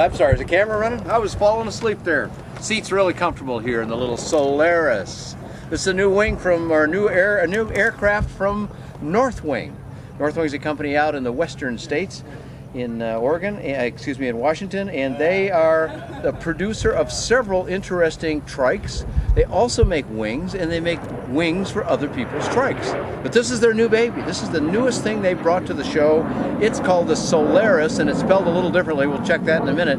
I'm sorry, is the camera running? I was falling asleep there. Seat's really comfortable here in the little Solairus. This is a new wing from our new aircraft from Northwing. Northwing's a company out in the western states, in in Washington, and they are the producer of several interesting trikes. They also make wings, and they make wings for other people's trikes. But this is their new baby. This is the newest thing they brought to the show. It's called the Solairus, and it's spelled a little differently. We'll check that in a minute.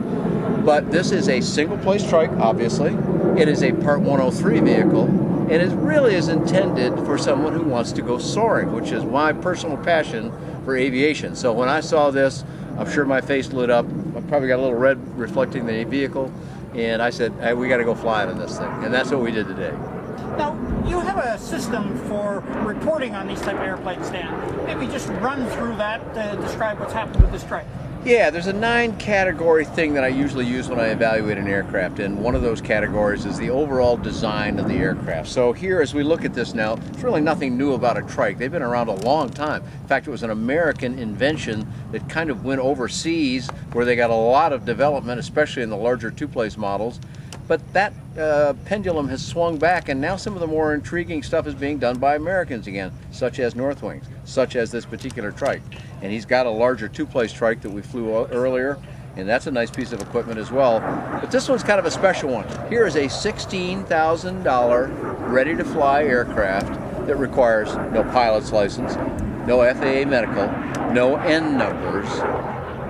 But this is a single-place trike, obviously. It is a Part 103 vehicle, and it really is intended for someone who wants to go soaring, which is my personal passion for aviation. So when I saw this, I'm sure my face lit up. I probably got a little red reflecting the vehicle, and I said, hey, we got to go flying on this thing, and that's what we did today. Now, you have a system for reporting on these type of airplanes, Dan. Maybe just run through that to describe what's happened with this trike. Yeah, there's a 9-category thing that I usually use when I evaluate an aircraft, and one of those categories is the overall design of the aircraft. So here, as we look at this now, it's really nothing new about a trike. They've been around a long time. In fact, it was an American invention that kind of went overseas, where they got a lot of development, especially in the larger two-place models. But that pendulum has swung back, and now some of the more intriguing stuff is being done by Americans again, such as Northwings, such as this particular trike. And he's got a larger two-place trike that we flew earlier, and that's a nice piece of equipment as well. But this one's kind of a special one. Here is a $16,000 ready-to-fly aircraft that requires no pilot's license, no FAA medical, no N numbers,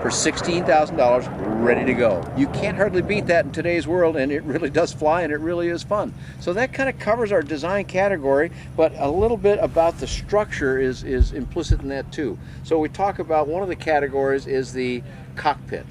for $16,000, ready to go. You can't hardly beat that in today's world, and it really does fly, and it really is fun. So that kind of covers our design category, but a little bit about the structure is implicit in that too. So we talk about one of the categories is the cockpit.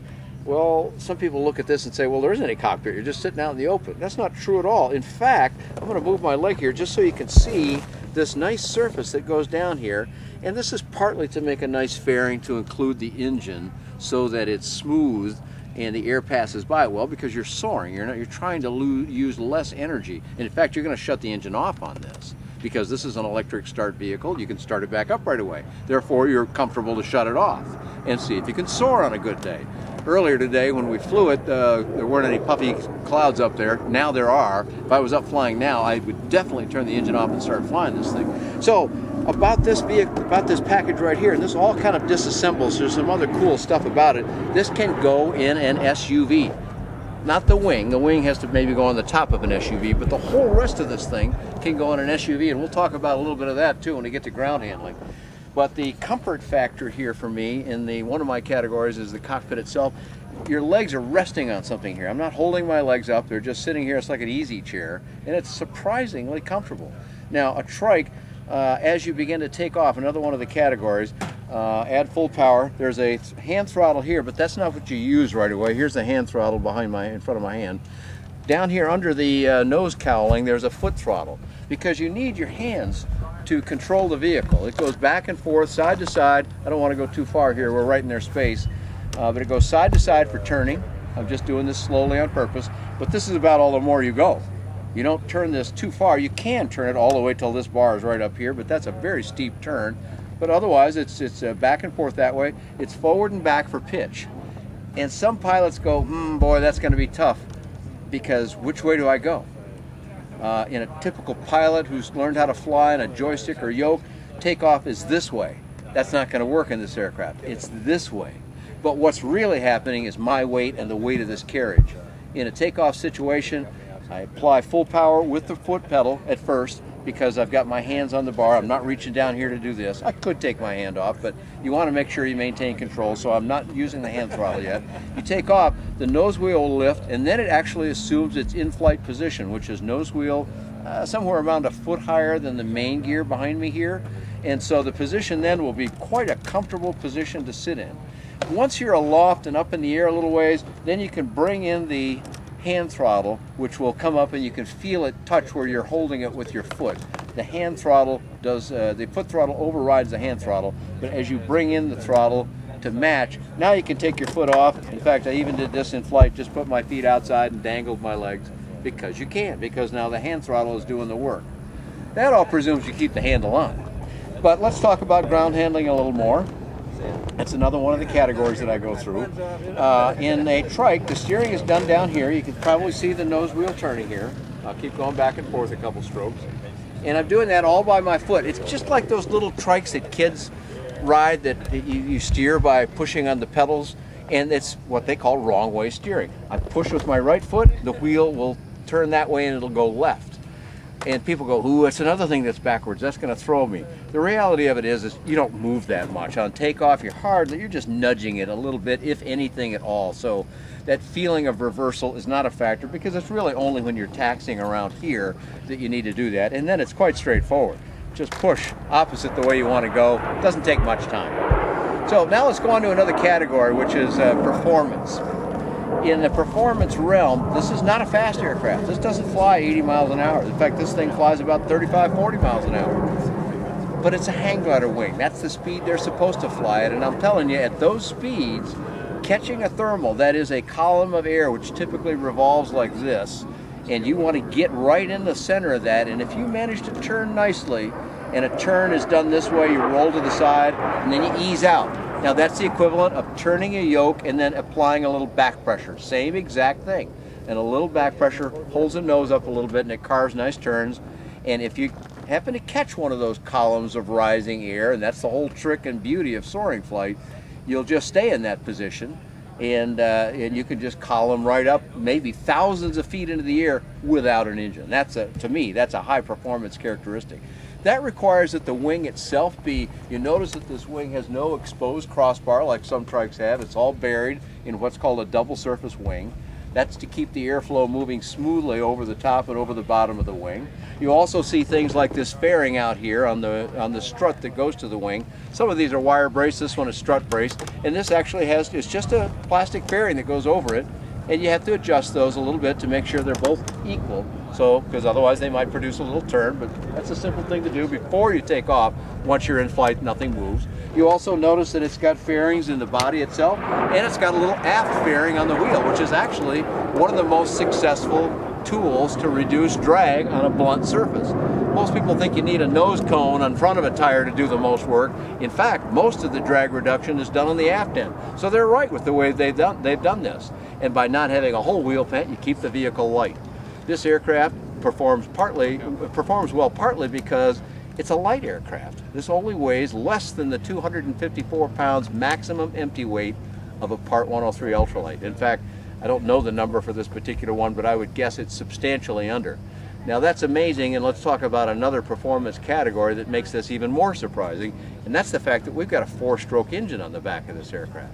Well, some people look at this and say, well, there isn't any cockpit, you're just sitting out in the open. That's not true at all. In fact, I'm going to move my leg here just so you can see this nice surface that goes down here, and this is partly to make a nice fairing to include the engine so that it's smooth and the air passes by well, because you're soaring. You're trying to use less energy. And in fact, you're going to shut the engine off on this because this is an electric start vehicle. You can start it back up right away. Therefore, you're comfortable to shut it off and see if you can soar on a good day. Earlier today, when we flew it, there weren't any puffy clouds up there. Now there are. If I was up flying now, I would definitely turn the engine off and start flying this thing. So, about this vehicle, about this package right here, and this all kind of disassembles. There's some other cool stuff about it. This can go in an SUV. Not the wing. The wing has to maybe go on the top of an SUV, but the whole rest of this thing can go in an SUV, and we'll talk about a little bit of that too when we get to ground handling. But the comfort factor here for me in one of my categories is the cockpit itself. Your legs are resting on something here. I'm not holding my legs up. They're just sitting here. It's like an easy chair, and it's surprisingly comfortable. Now, a trike, as you begin to take off, another one of the categories, add full power. There's a hand throttle here, but that's not what you use right away. Here's the hand throttle in front of my hand. Down here under the nose cowling, there's a foot throttle, because you need your hands to control the vehicle. It goes back and forth, side to side. I don't want to go too far here. We're right in their space. But it goes side to side for turning. I'm just doing this slowly on purpose. But this is about all the more you go. You don't turn this too far. You can turn it all the way till this bar is right up here, but that's a very steep turn. But otherwise, it's back and forth that way. It's forward and back for pitch. And some pilots go, boy, that's going to be tough, because which way do I go? In a typical pilot who's learned how to fly in a joystick or yoke, takeoff is this way. That's not going to work in this aircraft. It's this way. But what's really happening is my weight and the weight of this carriage. In a takeoff situation, I apply full power with the foot pedal at first, because I've got my hands on the bar. I'm not reaching down here to do this. I could take my hand off, but you want to make sure you maintain control, so I'm not using the hand throttle yet. You take off, the nose wheel will lift, and then it actually assumes its in-flight position, which is nose wheel somewhere around a foot higher than the main gear behind me here. And so the position then will be quite a comfortable position to sit in. Once you're aloft and up in the air a little ways, then you can bring in the hand throttle, which will come up and you can feel it touch where you're holding it with your foot. The hand throttle does, the foot throttle overrides the hand throttle, but as you bring in the throttle to match, now you can take your foot off. In fact, I even did this in flight, just put my feet outside and dangled my legs, because you can, because now the hand throttle is doing the work. That all presumes you keep the handle on. But let's talk about ground handling a little more. That's another one of the categories that I go through. In a trike, the steering is done down here. You can probably see the nose wheel turning here. I'll keep going back and forth a couple strokes. And I'm doing that all by my foot. It's just like those little trikes that kids ride that you steer by pushing on the pedals, and it's what they call wrong way steering. I push with my right foot, the wheel will turn that way and it'll go left. And people go, ooh, it's another thing that's backwards, that's going to throw me. The reality of it is you don't move that much. On takeoff, you're just nudging it a little bit, if anything at all. So that feeling of reversal is not a factor, because it's really only when you're taxiing around here that you need to do that. And then it's quite straightforward. Just push opposite the way you want to go. It doesn't take much time. So now let's go on to another category, which is performance. In the performance realm, this is not a fast aircraft. This doesn't fly 80 miles an hour. In fact, this thing flies about 35, 40 miles an hour. But it's a hang glider wing. That's the speed they're supposed to fly at. And I'm telling you, at those speeds, catching a thermal, that is a column of air which typically revolves like this, and you want to get right in the center of that, and if you manage to turn nicely, and a turn is done this way, you roll to the side, and then you ease out. Now that's the equivalent of turning a yoke and then applying a little back pressure. Same exact thing. And a little back pressure holds the nose up a little bit and it carves nice turns. And if you happen to catch one of those columns of rising air, and that's the whole trick and beauty of soaring flight, you'll just stay in that position, and you can just column right up maybe thousands of feet into the air without an engine. To me, that's a high performance characteristic. That requires that the wing itself be, you notice that this wing has no exposed crossbar like some trikes have. It's all buried in what's called a double surface wing. That's to keep the airflow moving smoothly over the top and over the bottom of the wing. You also see things like this fairing out here on the strut that goes to the wing. Some of these are wire brace, this one is strut brace, and this actually it's just a plastic fairing that goes over it, and you have to adjust those a little bit to make sure they're both equal. So, because otherwise they might produce a little turn, but that's a simple thing to do before you take off. Once you're in flight, nothing moves. You also notice that it's got fairings in the body itself, and it's got a little aft fairing on the wheel, which is actually one of the most successful tools to reduce drag on a blunt surface. Most people think you need a nose cone on front of a tire to do the most work. In fact, most of the drag reduction is done on the aft end. So they're right with the way they've done this. And by not having a whole wheel pent, you keep the vehicle light. This aircraft performs well partly because it's a light aircraft. This only weighs less than the 254 pounds maximum empty weight of a Part 103 Ultralight. In fact, I don't know the number for this particular one, but I would guess it's substantially under. Now that's amazing, and let's talk about another performance category that makes this even more surprising, and that's the fact that we've got a 4-stroke engine on the back of this aircraft.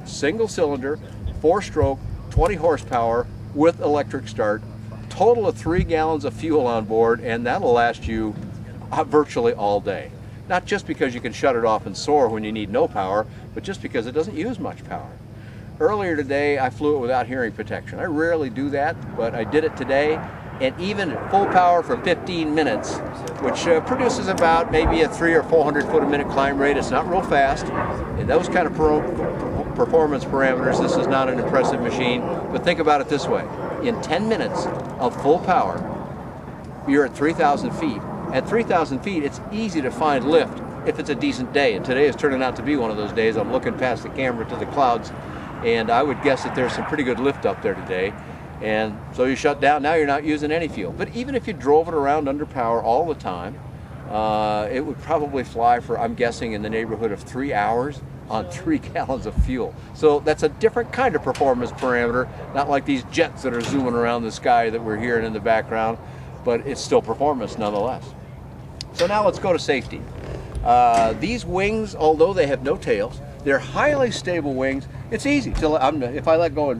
Single cylinder, 4-stroke, 20 horsepower with electric start, total of 3 gallons of fuel on board, and that'll last you virtually all day. Not just because you can shut it off and soar when you need no power, but just because it doesn't use much power. Earlier today, I flew it without hearing protection. I rarely do that, but I did it today, and even at full power for 15 minutes, which produces about maybe a 300 or 400 foot a minute climb rate. It's not real fast. And those kind of performance parameters, this is not an impressive machine, but think about it this way. In 10 minutes of full power, you're at 3,000 feet. At 3,000 feet, it's easy to find lift if it's a decent day, and today is turning out to be one of those days. I'm looking past the camera to the clouds, and I would guess that there's some pretty good lift up there today. And so you shut down, now you're not using any fuel. But even if you drove it around under power all the time, it would probably fly for, I'm guessing, in the neighborhood of 3 hours on 3 gallons of fuel. So that's a different kind of performance parameter, not like these jets that are zooming around the sky that we're hearing in the background, but it's still performance nonetheless. So now let's go to safety. These wings, although they have no tails, they're highly stable wings. It's easy to, if I let go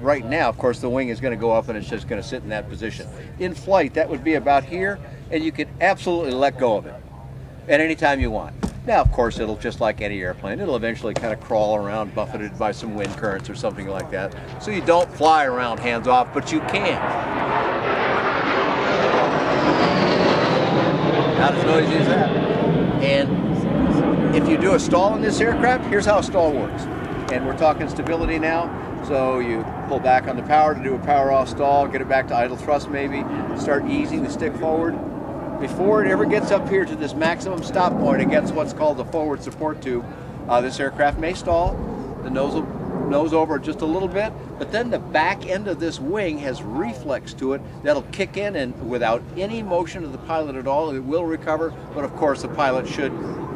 right now, of course the wing is going to go up and it's just going to sit in that position. In flight, that would be about here, and you could absolutely let go of it at any time you want. Now, of course, it'll, just like any airplane, it'll eventually kind of crawl around, buffeted by some wind currents or something like that. So you don't fly around hands off, but you can. Not as noisy as that. And if you do a stall in this aircraft, here's how a stall works. And we're talking stability now. So you pull back on the power to do a power off stall, get it back to idle thrust maybe, start easing the stick forward. Before it ever gets up here to this maximum stop point against what's called the forward support tube, This aircraft may stall, the nose over just a little bit, but then the back end of this wing has reflex to it that'll kick in, and without any motion of the pilot at all, it will recover. But of course, the pilot should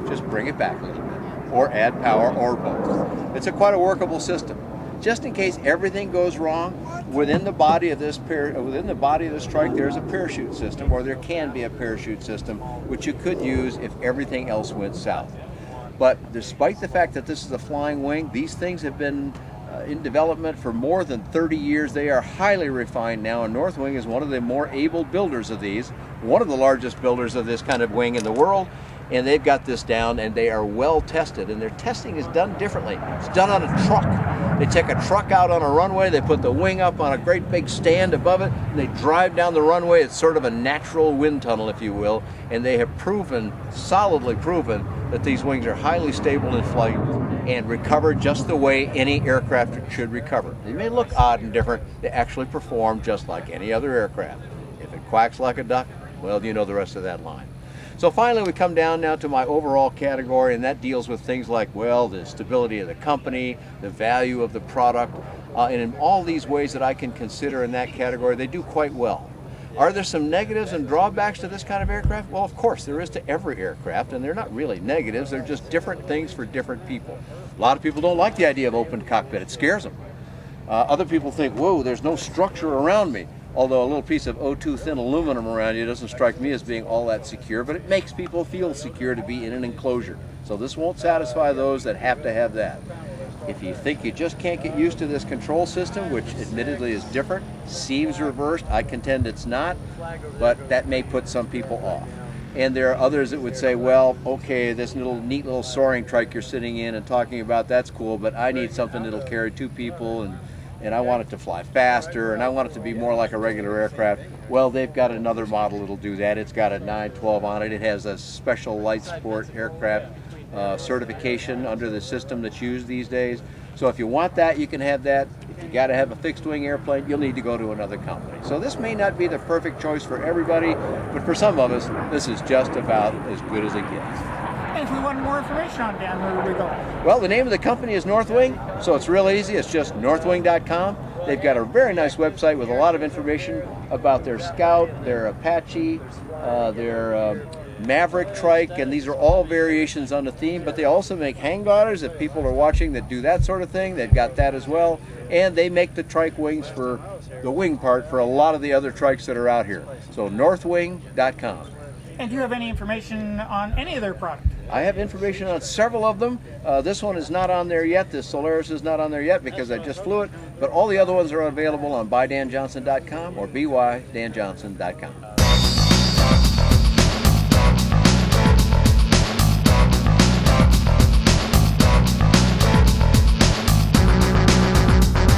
just bring it back a little bit, or add power, or both. It's quite a workable system. Just in case everything goes wrong, within the body of this trike, there's a parachute system, or there can be a parachute system, which you could use if everything else went south. But despite the fact that this is a flying wing, these things have been in development for more than 30 years. They are highly refined now, and Northwing is one of the more able builders of these, one of the largest builders of this kind of wing in the world, and they've got this down, and they are well tested, and their testing is done differently. It's done on a truck. They take a truck out on a runway, they put the wing up on a great big stand above it, and they drive down the runway. It's sort of a natural wind tunnel, if you will, and they have proven, solidly proven, that these wings are highly stable in flight and recover just the way any aircraft should recover. They may look odd and different, they actually perform just like any other aircraft. If it quacks like a duck, well, you know the rest of that line. So finally, we come down now to my overall category, and that deals with things like, well, the stability of the company, the value of the product, and in all these ways that I can consider in that category, they do quite well. Are there some negatives and drawbacks to this kind of aircraft? Well, of course, there is to every aircraft, and they're not really negatives, they're just different things for different people. A lot of people don't like the idea of open cockpit, it scares them. Other people think, whoa, there's no structure around me. Although a little piece of O2 thin aluminum around you doesn't strike me as being all that secure, but it makes people feel secure to be in an enclosure. So this won't satisfy those that have to have that. If you think you just can't get used to this control system, which admittedly is different, seems reversed, I contend it's not, but that may put some people off. And there are others that would say, well, okay, this neat little soaring trike you're sitting in and talking about, that's cool, but I need something that'll carry 2 people, and I want it to fly faster, and I want it to be more like a regular aircraft. Well, they've got another model that'll do that. It's got a 912 on it. It has a special light sport aircraft certification under the system that's used these days. So if you want that, you can have that. If you got to have a fixed wing airplane, you'll need to go to another company. So this may not be the perfect choice for everybody, but for some of us, this is just about as good as it gets. And if we want more information on Dan, where do we go? Well, the name of the company is Northwing, so it's real easy. It's just northwing.com. They've got a very nice website with a lot of information about their Scout, their Apache, their Maverick trike, and these are all variations on the theme, but they also make hang gliders. If people are watching that do that sort of thing, they've got that as well. And they make the trike wings for the wing part for a lot of the other trikes that are out here. So northwing.com. And do you have any information on any of their product? I have information on several of them. This one is not on there yet. This Solairus is not on there yet because I just flew it. But all the other ones are available on buydanjohnson.com or bydanjohnson.com.